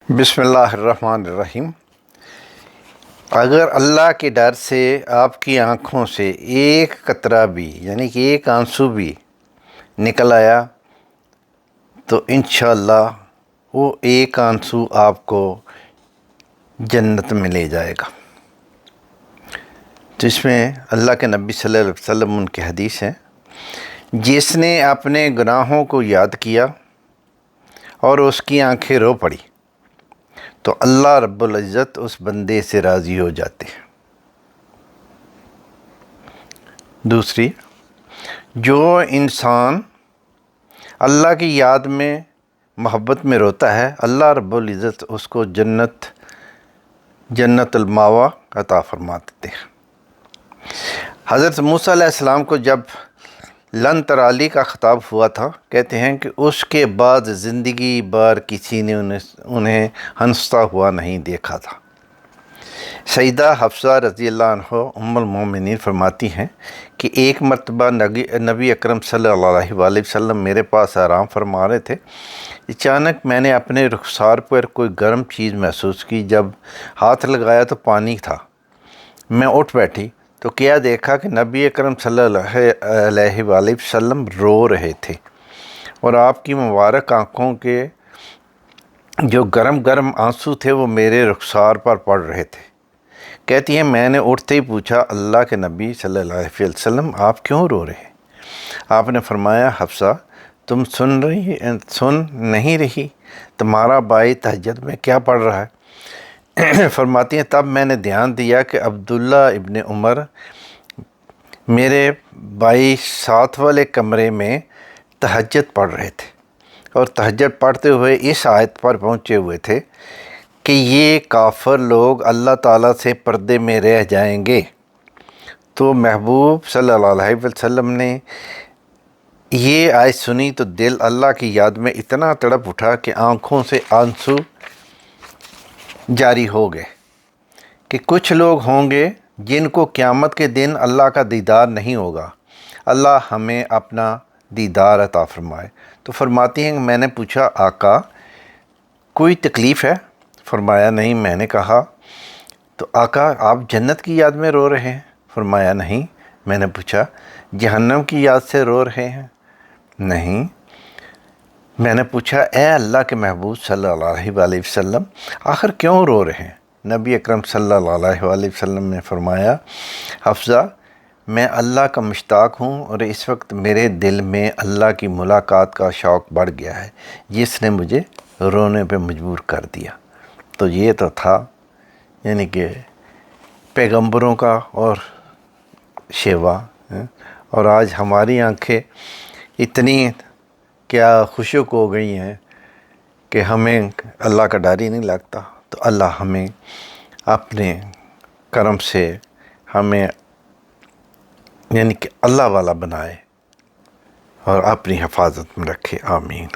بسم اللہ الرحمن الرحیم۔ اگر اللہ کے ڈر سے آپ کی آنکھوں سے ایک قطرہ بھی یعنی کہ ایک آنسو بھی نکل آیا تو انشاءاللہ وہ ایک آنسو آپ کو جنت میں لے جائے گا۔ جس میں اللہ کے نبی صلی اللہ علیہ وسلم ان کی حدیث ہے، جس نے اپنے گناہوں کو یاد کیا اور اس کی آنکھیں رو پڑی تو اللہ رب العزت اس بندے سے راضی ہو جاتے ہیں۔ دوسری، جو انسان اللہ کی یاد میں محبت میں روتا ہے، اللہ رب العزت اس کو جنت الماوا عطا فرما دیتے ہیں۔ حضرت موسیٰ علیہ السلام کو جب لن ترالی کا خطاب ہوا تھا، کہتے ہیں کہ اس کے بعد زندگی بار کسی نے انہیں ہنستا ہوا نہیں دیکھا تھا۔ سیدہ حفصہ رضی اللہ عنہ ام المومنین فرماتی ہیں کہ ایک مرتبہ نبی اکرم صلی اللہ علیہ وآلہ وسلم میرے پاس آرام فرما رہے تھے۔ اچانک میں نے اپنے رخسار پر کوئی گرم چیز محسوس کی۔ جب ہاتھ لگایا تو پانی تھا۔ میں اٹھ بیٹھی تو کیا دیکھا کہ نبی اکرم صلی اللہ علیہ وآلہ وسلم رو رہے تھے اور آپ کی مبارک آنکھوں کے جو گرم گرم آنسو تھے وہ میرے رخسار پر پڑ رہے تھے۔ کہتی ہیں میں نے اٹھتے ہی پوچھا، اللہ کے نبی صلی اللہ علیہ وسلم آپ کیوں رو رہے ہیں؟ آپ نے فرمایا، حفصہ تم سن نہیں رہی؟ تمہارا بھائی تہجد میں کیا پڑھ رہا ہے؟ فرماتی ہیں تب میں نے دھیان دیا کہ عبداللہ ابن عمر میرے بھائی ساتھ والے کمرے میں تہجد پڑھ رہے تھے اور تہجد پڑھتے ہوئے اس آیت پر پہنچے ہوئے تھے کہ یہ کافر لوگ اللہ تعالیٰ سے پردے میں رہ جائیں گے۔ تو محبوب صلی اللہ علیہ وسلم نے یہ آیت سنی تو دل اللہ کی یاد میں اتنا تڑپ اٹھا کہ آنکھوں سے آنسو جاری ہو گئے کہ کچھ لوگ ہوں گے جن کو قیامت کے دن اللہ کا دیدار نہیں ہوگا۔ اللہ ہمیں اپنا دیدار عطا فرمائے۔ تو فرماتی ہیں کہ میں نے پوچھا، آقا کوئی تکلیف ہے؟ فرمایا نہیں۔ میں نے کہا تو آقا آپ جنت کی یاد میں رو رہے ہیں؟ فرمایا نہیں۔ میں نے پوچھا جہنم کی یاد سے رو رہے ہیں؟ نہیں۔ میں نے پوچھا اے اللہ کے محبوب صلی اللہ علیہ وآلہ وسلم آخر کیوں رو رہے ہیں؟ نبی اکرم صلی اللہ علیہ وآلہ وسلم نے فرمایا، حفصہ میں اللہ کا مشتاق ہوں اور اس وقت میرے دل میں اللہ کی ملاقات کا شوق بڑھ گیا ہے جس نے مجھے رونے پہ مجبور کر دیا۔ تو یہ تو تھا یعنی کہ پیغمبروں کا اور شیوا، اور آج ہماری آنکھیں اتنی کیا خشک ہو گئی ہیں کہ ہمیں اللہ کا ڈر ہی نہیں لگتا۔ تو اللہ ہمیں اپنے کرم سے ہمیں یعنی کہ اللہ والا بنائے اور اپنی حفاظت میں رکھے۔ آمین۔